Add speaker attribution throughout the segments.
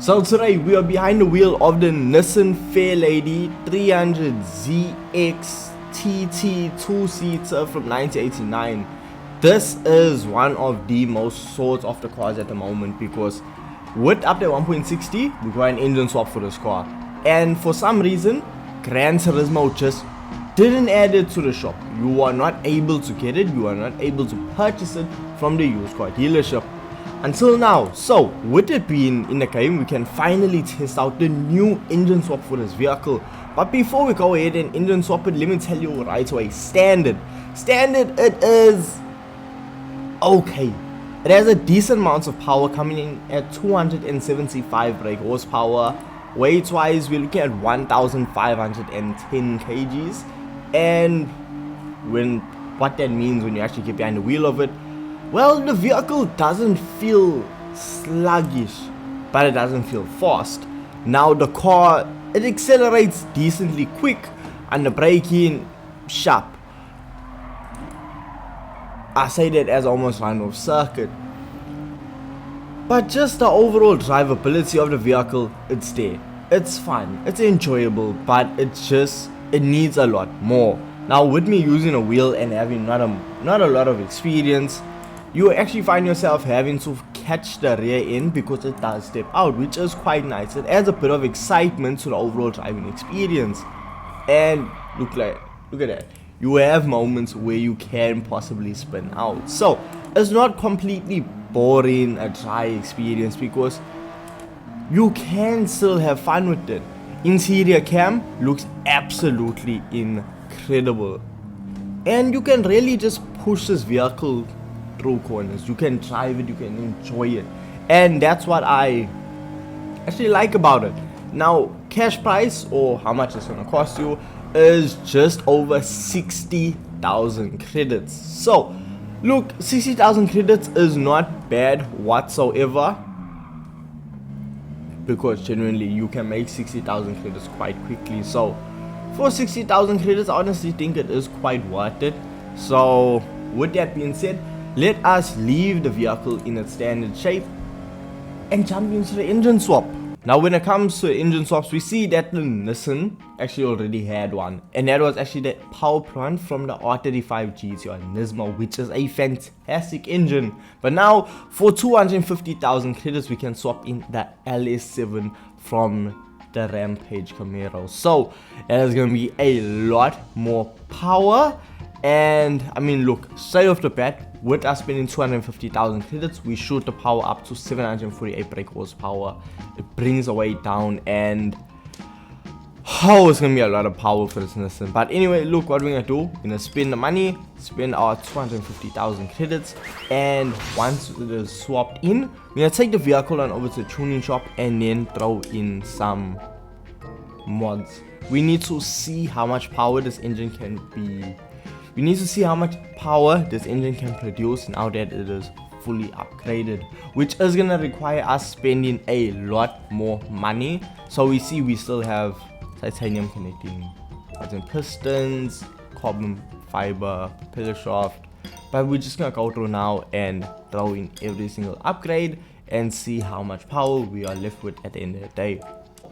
Speaker 1: So today we are behind the wheel of the Nissan Fairlady 300ZX TT 2-seater from 1989. This is one of the most sought after cars at the moment because with update 1.60 we got an engine swap for this car, and for some reason Gran Turismo just didn't add it to the shop. You are not able to get it, you are not able to purchase it from the used car dealership until now. So with it being in the game, we can finally test out the new engine swap for this vehicle. But before we go ahead and engine swap it, let me tell you right away, standard it is okay. It has a decent amount of power, coming in at 275 brake horsepower. Weight wise, we're looking at 1510 kgs, and what that means when you actually get behind the wheel of it, well, the vehicle doesn't feel sluggish, but it doesn't feel fast. Now the car, it accelerates decently quick and the braking sharp. I say that as almost run off circuit. But just the overall drivability of the vehicle, it's there. It's fun, it's enjoyable, but it needs a lot more. Now with me using a wheel and having not a lot of experience, you actually find yourself having to catch the rear end because it does step out, which is quite nice. It adds a bit of excitement to the overall driving experience. And look at that. You have moments where you can possibly spin out. So it's not completely boring, a dry experience, because you can still have fun with it. Interior cam looks absolutely incredible, and you can really just push this vehicle through corners. You can drive it, you can enjoy it, and that's what I actually like about it. Now cash price, or how much it's gonna cost you, is just over 60,000 credits. So look, 60,000 credits is not bad whatsoever, because genuinely you can make 60,000 credits quite quickly. So for 60,000 credits, I honestly think it is quite worth it. So with that being said, let us leave the vehicle in its standard shape and jump into the engine swap. Now when it comes to engine swaps, we see that the Nissan actually already had one, and that was actually the power plant from the R35 GT or Nismo, which is a fantastic engine. But now for 250,000 credits, we can swap in the LS7 from the Rampage Camaro. So that is going to be a lot more power. And I mean, look, straight off the bat, with us spending 250,000 credits, we shoot the power up to 748 brake horsepower. It brings the weight down, and it's gonna be a lot of power for this Nissan. But anyway, look, what we're gonna do, we're gonna spend the money, spend our 250,000 credits, and once it is swapped in, we're gonna take the vehicle on over to the tuning shop and then throw in some mods. We need to see how much power this engine can be. We need to see how much power this engine can produce now that it is fully upgraded, which is gonna require us spending a lot more money. So we still have titanium connecting pistons, carbon fiber propeller shaft, but we're just gonna go through now and throw in every single upgrade and see how much power we are left with at the end of the day.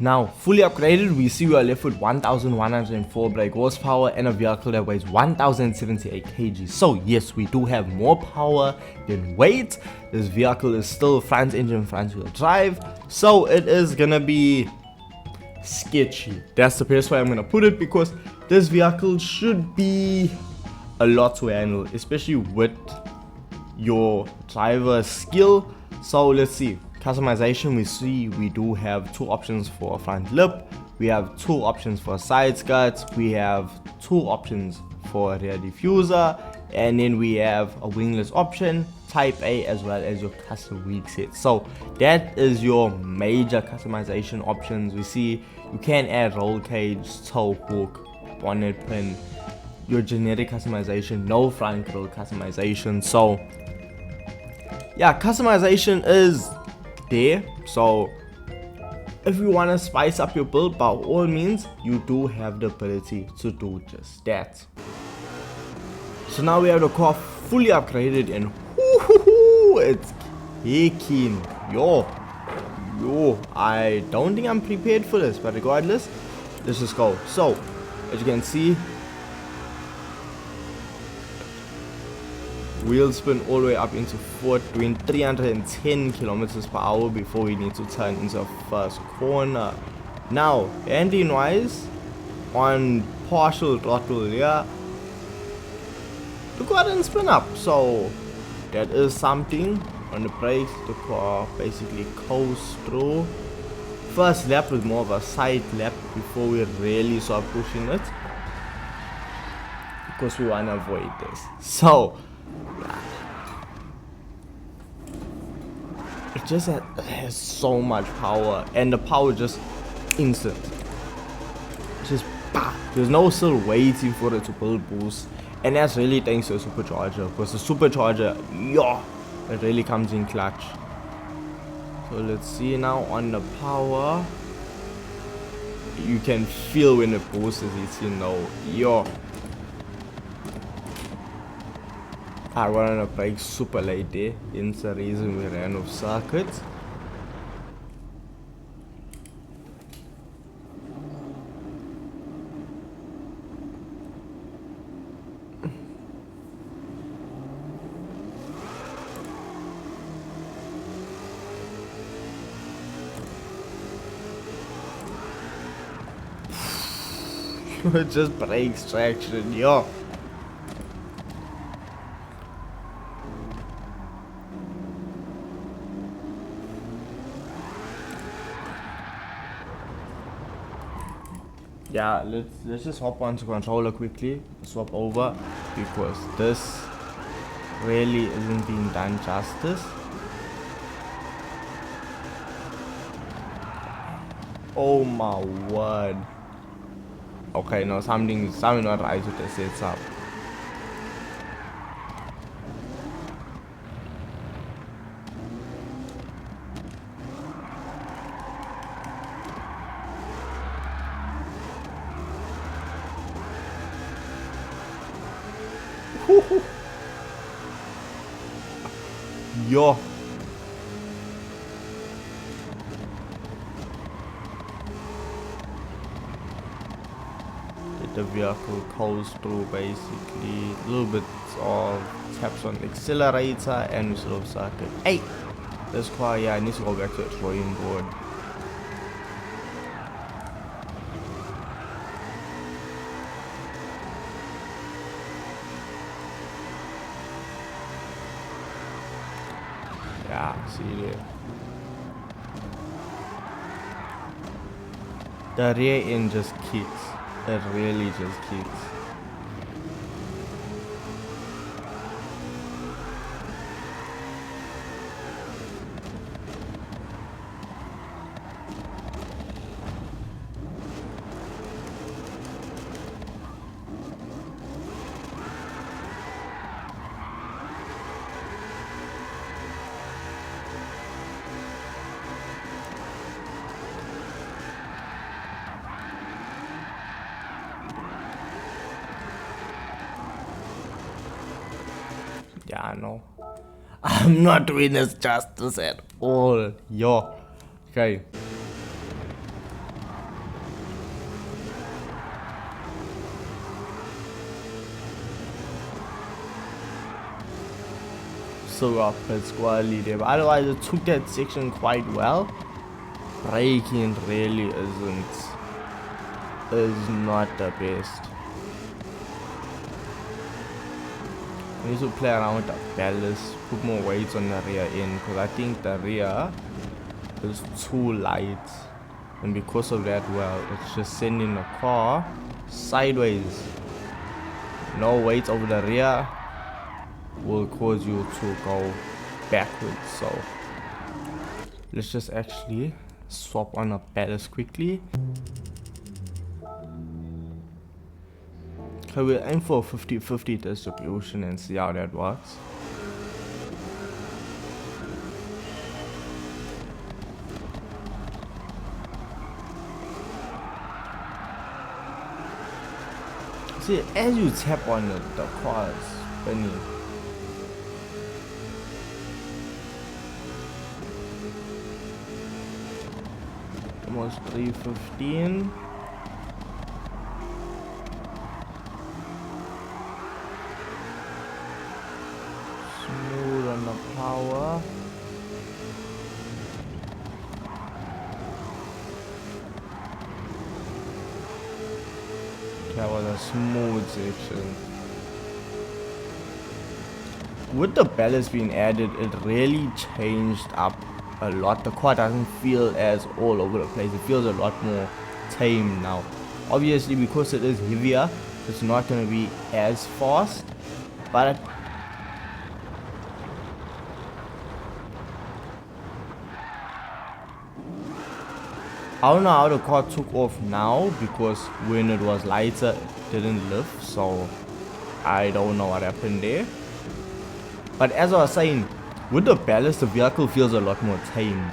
Speaker 1: Now fully upgraded, we see we are left with 1104 brake horsepower and a vehicle that weighs 1078 kg. So yes, we do have more power than weight. This vehicle is still front engine, front wheel drive, so it is gonna be sketchy. That's the best way I'm gonna put it, because this vehicle should be a lot to handle, especially with your driver skill. So let's see. Customization, we see we do have two options for a front lip, we have two options for side skirts, we have two options for a rear diffuser, and then we have a wingless option, type A, as well as your custom wheel set. So that is your major customization options. We see you can add roll cage, tow hook, bonnet pin, your generic customization, no front grille customization. So yeah, customization is there. So if you want to spice up your build, by all means you do have the ability to do just that. So now we have the car fully upgraded, and it's kicking, yo. Yo, I don't think I'm prepared for this, but regardless, let's just go. So, as you can see, wheel spin all the way up into fourth, doing 310 kilometers per hour before we need to turn into a first corner. Now, handling wise, on partial throttle here, to go ahead and spin up. So that is something. On the brakes, the car basically coast through. First lap was more of a side lap before we really start pushing it, because we want to avoid this. So it just has so much power, and the power just instant. Just bah, there's no still waiting for it to build boost, and that's really thanks to the supercharger, because the supercharger, yeah, it really comes in clutch. So let's see now on the power. You can feel when it boosts, it's, you know, yo. I ran on the brakes super late there, hence the reason we ran off circuit. It just breaks traction, yo. Yeah, let's just hop onto controller quickly, swap over, because this really isn't being done justice. Oh my word. Okay, no, something not right with the setup. Yo. The vehicle coast through basically a little bit of taps on the accelerator and slow circuit. Hey, this car, yeah, I need to go back to the drawing board. Yeah, see there. The rear end just kicks. It really just kicks. Yeah, I know. I'm not doing this justice at all. Yo. Okay. So up at squarely there, but otherwise it took that section quite well. Braking really is not the best. I need to play around with the ballast, put more weight on the rear end, because I think the rear is too light, and because of that, well, it's just sending the car sideways. No weight over the rear will cause you to go backwards. So let's just actually swap on a ballast quickly. Okay, we'll aim for 50-50 distribution and see how that works. See, as you tap on it, the car is spinning. almost 315. Smooth on the power. That was a smooth section. With the ballast being added, it really changed up a lot. The car doesn't feel as all over the place. It feels a lot more tame now. Obviously, because it is heavier, it's not going to be as fast, but I don't know how the car took off now, because when it was lighter it didn't lift, so I don't know what happened there. But as I was saying, with the ballast the vehicle feels a lot more tamed.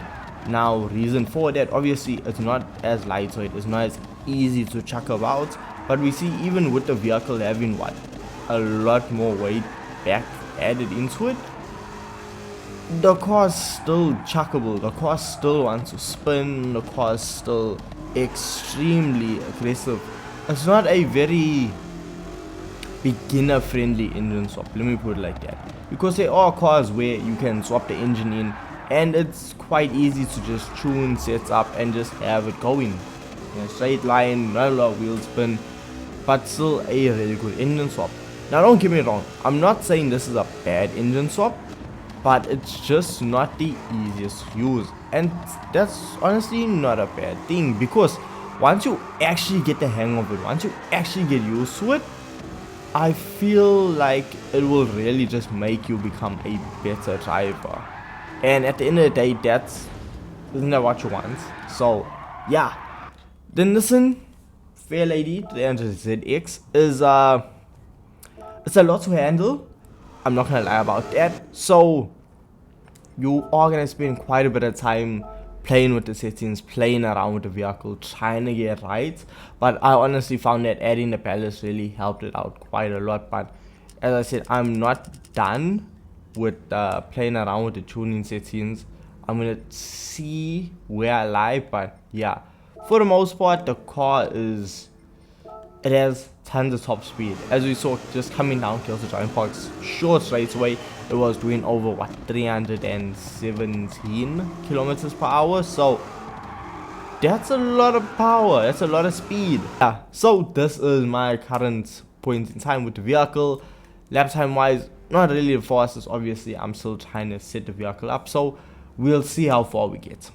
Speaker 1: Now reason for that, obviously it's not as lightweight, it's not as easy to chuck about, but we see even with the vehicle having a lot more weight back added into it, the car is still chuckable. The car still wants to spin. The car is still extremely aggressive. It's not a very beginner friendly engine swap, let me put it like that, because there are cars where you can swap the engine in and it's quite easy to just tune, set up and just have it going in a straight line, not a lot of wheel spin, but still a really good engine swap. Now don't get me wrong, I'm not saying this is a bad engine swap, but it's just not the easiest to use, and that's honestly not a bad thing, because once you actually get the hang of it, once you actually get used to it, I feel like it will really just make you become a better driver. And at the end of the day, isn't that what you want? So yeah, the Nissan Fairlady 300ZX is it's a lot to handle, I'm not gonna lie about that. So you are gonna spend quite a bit of time playing with the settings, playing around with the vehicle, trying to get it right. But I honestly found that adding the ballast really helped it out quite a lot. But as I said, I'm not done with playing around with the tuning settings. I'm gonna see where I lie, but yeah, for the most part the car it has tons of top speed. As we saw, just coming down Kills the Giant Park's short straightaway, it was doing over 317 kilometers per hour. So that's a lot of power, that's a lot of speed. Yeah, so this is my current point in time with the vehicle. Lap time wise, not really the fastest. Obviously I'm still trying to set the vehicle up, so we'll see how far we get.